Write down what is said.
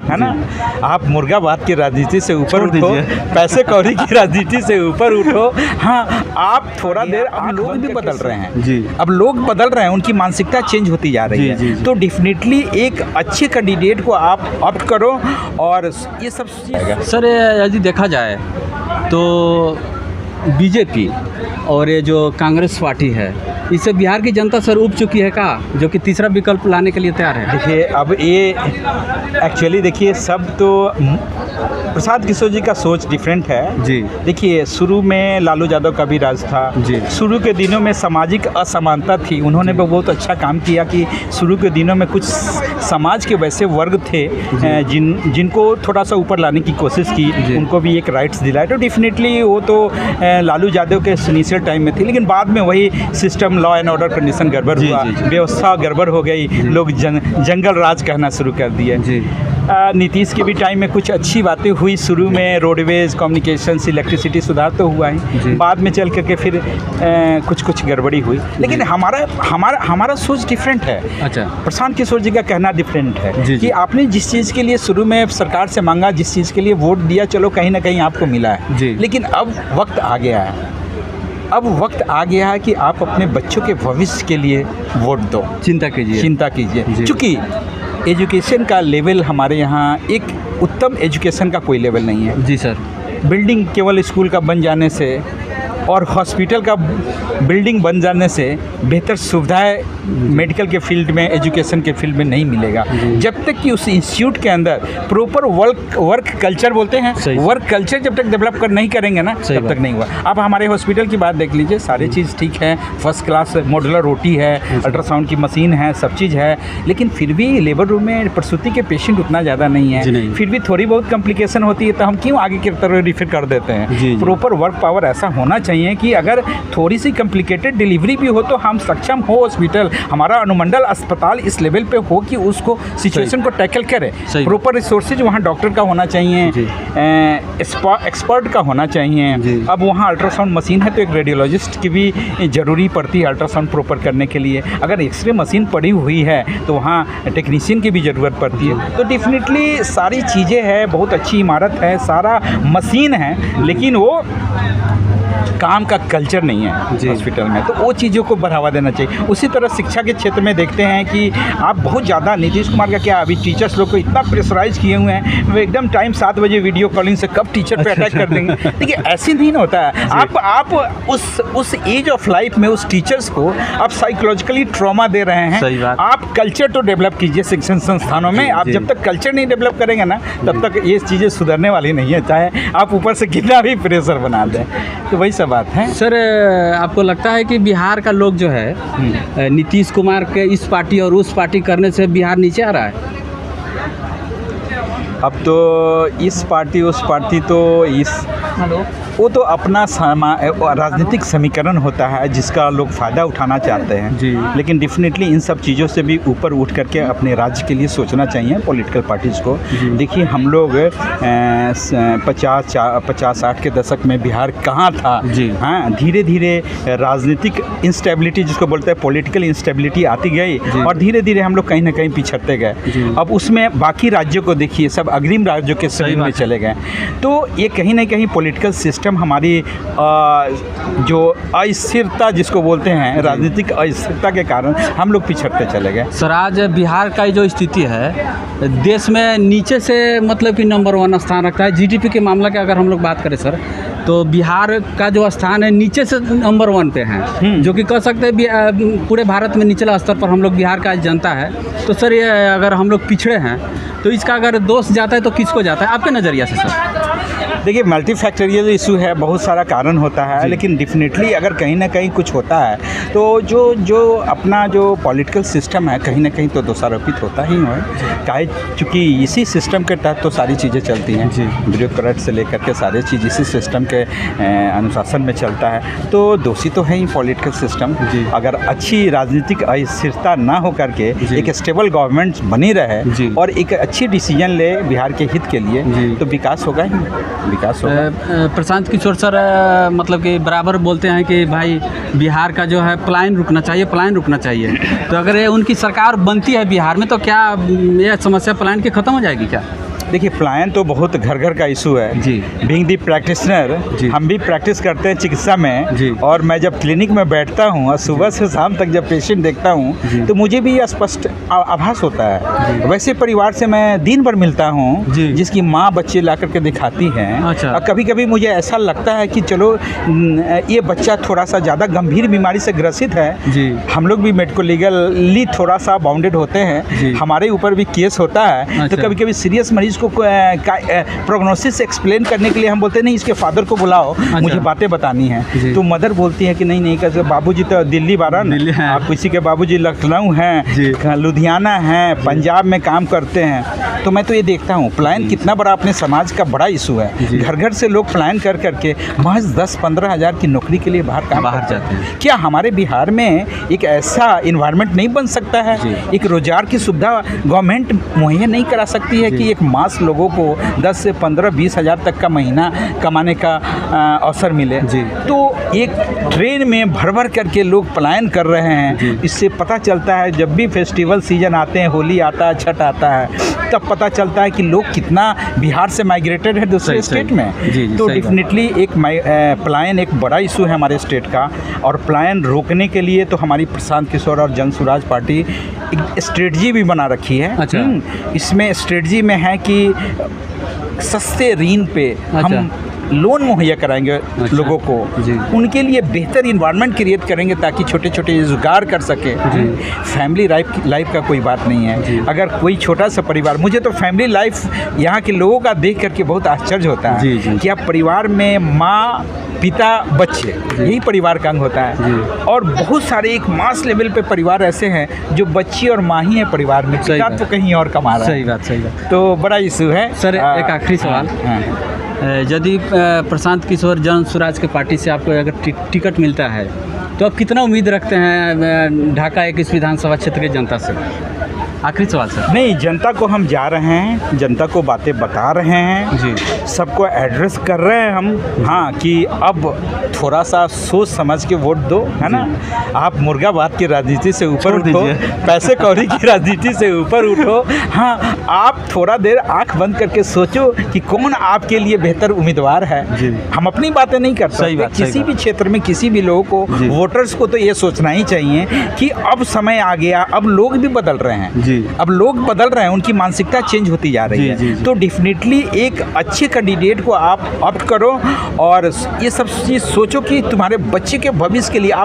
है ना। आप मुर्गाबाद की राजनीति से ऊपर उठो, पैसे कौड़ी की राजनीति से ऊपर उठो। हाँ, आप थोड़ा देर, अब लोग भी बदल रहे हैं जी, अब लोग बदल रहे हैं, उनकी मानसिकता चेंज होती जा रही है। तो डेफिनेटली एक अच्छे कैंडिडेट को आप ऑप्ट करो और ये सब सर यदि देखा जाए तो बीजेपी और ये जो कांग्रेस पार्टी है, इससे बिहार की जनता सर उब चुकी है का, जो कि तीसरा विकल्प लाने के लिए तैयार है। देखिए, अब ये एक्चुअली देखिए, सब तो प्रसाद किशोर जी का सोच डिफरेंट है जी। देखिए, शुरू में लालू यादव का भी राज था जी। शुरू के दिनों में सामाजिक असमानता थी, उन्होंने भी बहुत अच्छा काम किया कि शुरू के दिनों में कुछ समाज के वैसे वर्ग थे जिनको थोड़ा सा ऊपर लाने की कोशिश की, उनको भी एक राइट्स दिलाए। तो डेफिनेटली वो तो लालू यादव के इनिशियल टाइम में थी, लेकिन बाद में वही system, law and order condition गड़बड़ हुआ, व्यवस्था गड़बड़ हो गई, लोग जंगल राज कहना शुरू कर दिए। नीतीश के भी टाइम में कुछ अच्छी बातें हुई, शुरू में रोडवेज, कम्युनिकेशंस, इलेक्ट्रिसिटी सुधार तो हुआ ही, बाद में चल करके फिर कुछ गड़बड़ी हुई। लेकिन हमारा सोच डिफरेंट है। अच्छा, प्रशांत किशोर जी का कहना डिफरेंट है कि आपने जिस चीज़ के लिए शुरू में सरकार से मांगा, जिस चीज़ के लिए वोट दिया, चलो कहीं ना कहीं आपको मिला है, लेकिन अब वक्त आ गया है, अब वक्त आ गया है कि आप अपने बच्चों के भविष्य के लिए वोट दो। चिंता कीजिए क्योंकि एजुकेशन का लेवल हमारे यहाँ एक उत्तम एजुकेशन का कोई लेवल नहीं है जी सर। बिल्डिंग केवल स्कूल का बन जाने से और हॉस्पिटल का बिल्डिंग बन जाने से बेहतर सुविधाएं मेडिकल के फील्ड में, एजुकेशन के फील्ड में नहीं मिलेगा जब तक कि उस इंस्टीट्यूट के अंदर प्रॉपर वर्क कल्चर बोल्ते हैं, वर्क कल्चर जब तक डेवलप नहीं करेंगे ना, तब तक नहीं हुआ। आप हमारे हॉस्पिटल की बात देख लीजिए, सारी चीज़ ठीक है, फर्स्ट क्लास मॉड्यूलर रोटी है, अल्ट्रासाउंड की मशीन है, सब चीज़ है, लेकिन फिर भी लेबर रूम में प्रसूति के पेशेंट उतना ज़्यादा नहीं है, फिर भी थोड़ी बहुत कॉम्प्लिकेशन होती है, तो हम क्यों आगे की तरफ रिफर कर देते हैं। प्रॉपर वर्क पावर ऐसा होना चाहिए कि अगर थोड़ी सी कॉम्प्लिकेटेड डिलीवरी भी हो तो हम सक्षम हो, हॉस्पिटल हमारा अनुमंडल अस्पताल इस लेवल पे हो कि उसको सिचुएशन को टैकल करे। प्रॉपर रिसोर्सेज वहाँ डॉक्टर का होना चाहिए, एक्सपर्ट का होना चाहिए। अब वहाँ अल्ट्रासाउंड मशीन है तो एक रेडियोलॉजिस्ट की भी ज़रूरी पड़ती है अल्ट्रासाउंड प्रॉपर करने के लिए। अगर एक्सरे मशीन पड़ी हुई है तो वहाँ टेक्नीशियन की भी ज़रूरत पड़ती है। तो डेफिनेटली सारी चीज़ें हैं, बहुत अच्छी इमारत है, सारा मशीन है, लेकिन वो काम का कल्चर नहीं है हॉस्पिटल में, तो वो चीज़ों को बढ़ावा देना चाहिए। उसी तरह शिक्षा के क्षेत्र में देखते हैं कि आप बहुत ज़्यादा नीतीश कुमार का क्या, अभी टीचर्स लोग को इतना प्रेशराइज किए हुए हैं, वो एकदम टाइम 7 बजे वीडियो कॉलिंग से कब टीचर पे अटैक कर देंगे। देखिए, ऐसे नहीं ना होता है। आप उस एज ऑफ लाइफ में उस टीचर्स को आप साइकोलॉजिकली ट्रॉमा दे रहे हैं। आप कल्चर तो डेवलप कीजिए शिक्षण संस्थानों में। आप जब तक कल्चर नहीं डेवलप करेंगे ना, तब तक ये चीज़ें सुधरने वाली नहीं है, चाहे आप ऊपर से कितना भी प्रेशर बना दें। तो वही सब बात है सर। आपको लगता है कि बिहार का लोग जो है नीतीश कुमार के इस पार्टी और उस पार्टी करने से बिहार नीचे आ रहा है? अब तो इस पार्टी उस पार्टी तो वो तो अपना राजनीतिक समीकरण होता है जिसका लोग फ़ायदा उठाना चाहते हैं जी। लेकिन डेफिनेटली इन सब चीज़ों से भी ऊपर उठ करके अपने राज्य के लिए सोचना चाहिए पॉलिटिकल पार्टीज़ को। देखिए, हम लोग 50-60 के दशक में बिहार कहाँ था जी। हाँ, धीरे धीरे राजनीतिक इंस्टेबिलिटी जिसको बोलते हैं, पॉलिटिकल इंस्टेबिलिटी आती गई और धीरे धीरे हम लोग कहीं ना कहीं पिछड़ते गए। अब उसमें बाकी राज्यों को देखिए, सब अग्रिम राज्यों के श्रेणी में चले गए। तो ये कहीं ना कहीं पॉलिटिकल सिस्टम हमारी जो अस्थिरता जिसको बोलते हैं, राजनीतिक अस्थिरता के कारण हम लोग पिछड़ते चले गए। सर, आज बिहार का जो स्थिति है देश में नीचे से मतलब कि नंबर 1 स्थान रखता है। जीडीपी के मामला की अगर हम लोग बात करें सर, तो बिहार का जो स्थान है नीचे से नंबर 1 पे है, जो कि कह सकते हैं पूरे भारत में निचला स्तर पर हम लोग बिहार का जनता है। तो सर, ये अगर हम लोग पिछड़े हैं तो इसका अगर दोष जाता है तो किसको जाता है आपके नज़रिया से सर? देखिए, मल्टीफैक्टोरियल इशू है, बहुत सारा कारण होता है, लेकिन डेफिनेटली अगर कहीं ना कहीं कुछ होता है तो जो अपना जो पॉलिटिकल सिस्टम है कहीं ना कहीं तो दोषारोपित होता ही है। चाहे चूँकि इसी सिस्टम के तहत तो सारी चीज़ें चलती हैं, ब्यूरोक्रेट से लेकर के सारी चीज़ इसी सिस्टम के अनुशासन में चलता है, तो दोषी तो है ही पॉलिटिकल सिस्टम। अगर अच्छी राजनीतिक अस्थिरता ना हो करके एक स्टेबल गवर्नमेंट बनी रहे और एक अच्छी डिसीजन ले बिहार के हित के लिए, तो विकास होगा ही, विकास होगा। प्रशांत किशोर सर मतलब कि बराबर बोलते हैं कि भाई बिहार का जो है पलायन रुकना चाहिए। तो अगर ये उनकी सरकार बनती है बिहार में तो क्या ये समस्या पलायन की ख़त्म हो जाएगी क्या? देखिए पलायन तो बहुत घर घर का इशू है जी। बीइंग दी प्रैक्टिशनर जी। हम भी प्रैक्टिस करते हैं चिकित्सा जी। में, और मैं जब क्लिनिक में बैठता हूँ और सुबह से शाम तक जब पेशेंट देखता जी। हूँ तो मुझे भी स्पष्ट आभास होता है। जी। वैसे परिवार से मैं दिन भर मिलता हूँ जी। जिसकी माँ बच्चे ला करके दिखाती हैं, अच्छा। और कभी कभी मुझे ऐसा लगता है कि चलो ये बच्चा थोड़ा सा ज़्यादा गंभीर बीमारी से ग्रसित है। जी। हम लोग भी मेडिको लीगली थोड़ा सा बाउंडेड होते हैं, जी। हमारे ऊपर भी केस होता है। अच्छा। तो कभी कभी सीरियस मरीज को प्रोग्नोसिस एक्सप्लेन करने के लिए हम बोलते हैं नहीं इसके फादर को बुलाओ, अच्छा। मुझे बातें बतानी है। जी। तो मदर बोलती है कि नहीं कैसे बाबूजी तो दिल्ली बारन, दिल्ली हैं। आप किसी के बाबूजी लखनऊ जी। हैं, लुधियाना हैं, पंजाब में काम करते हैं। तो मैं तो ये देखता हूँ पलायन कितना बड़ा अपने समाज का बड़ा इशू है। जी। घर घर से लोग पलायन कर करके महज 10-15 हज़ार की नौकरी के लिए बाहर जाते हैं। क्या हमारे बिहार में एक ऐसा इन्वायरमेंट नहीं बन सकता है? जी। एक रोजगार की सुविधा गवर्नमेंट मुहैया नहीं करा सकती है जी। कि एक मास लोगों को 10 से 15-20 हज़ार तक का महीना कमाने का अवसर मिले? जी। तो एक ट्रेन में भर भर करके लोग पलायन कर रहे हैं। जी। इससे पता चलता है जब भी फेस्टिवल सीजन आते हैं, होली आता है, छठ आता है, तब पता चलता है कि लोग कितना बिहार से माइग्रेटेड है दूसरे सही, स्टेट में। जी, जी, तो सही बात। डेफिनेटली एक पलायन एक बड़ा इशू है हमारे स्टेट का, और पलायन रोकने के लिए तो हमारी प्रशांत किशोर और जन स्वराज पार्टी एक स्ट्रेटजी भी बना रखी है। अच्छा। इसमें स्ट्रेटजी में है कि सस्ते ऋण पे हम अच्छा। लोन मुहैया कराएंगे लोगों को, जी। उनके लिए बेहतर इन्वायरमेंट क्रिएट करेंगे ताकि छोटे छोटे रोजगार कर सके। फैमिली लाइफ का कोई बात नहीं जी। है। अगर कोई छोटा सा परिवार, मुझे तो फैमिली लाइफ यहाँ के लोगों का देख करके बहुत आश्चर्य होता है। जी, जी। कि आप परिवार में माँ पिता बच्चे, यही परिवार का अंग होता है। जी। और बहुत सारे एक मास लेवल पे परिवार ऐसे हैं जो बच्ची और माँ ही है परिवार में, सही पिता बात। तो कहीं और कमा रहा सही है। बात। तो बड़ा इशू है। सर, एक आखिरी सवाल। हाँ। यदि प्रशांत किशोर जन स्वराज के पार्टी से आपको अगर टिकट मिलता है तो आप कितना उम्मीद रखते हैं ढाका 21 विधानसभा क्षेत्र के जनता से? आखिरी सवाल सर। नहीं, जनता को हम जा रहे हैं, जनता को बातें बता रहे हैं जी। सबको एड्रेस कर रहे हैं हम। हाँ, कि अब थोड़ा सा सोच समझ के वोट दो, है ना। आप मुर्गाबाद की राजनीति से ऊपर उठो, पैसे कौड़ी की राजनीति से ऊपर उठो। हाँ, आप थोड़ा देर आंख बंद करके सोचो कि कौन आपके लिए बेहतर उम्मीदवार है। जी। हम अपनी बातें नहीं कर सही सकते। बात, सही किसी बात। भी क्षेत्र में किसी भी लोगों को, जी। वोटर्स को तो ये सोचना ही चाहिए कि अब समय आ गया, अब लोग भी बदल रहे हैं। जी। अब लोग बदल रहे हैं, उनकी मानसिकता चेंज होती जा रही जी, है। जी, जी। तो डेफिनेटली एक अच्छे कैंडिडेट को आप ऑप्ट करो, और ये सब चीज़ सोचो कि तुम्हारे बच्चे के भविष्य के लिए आप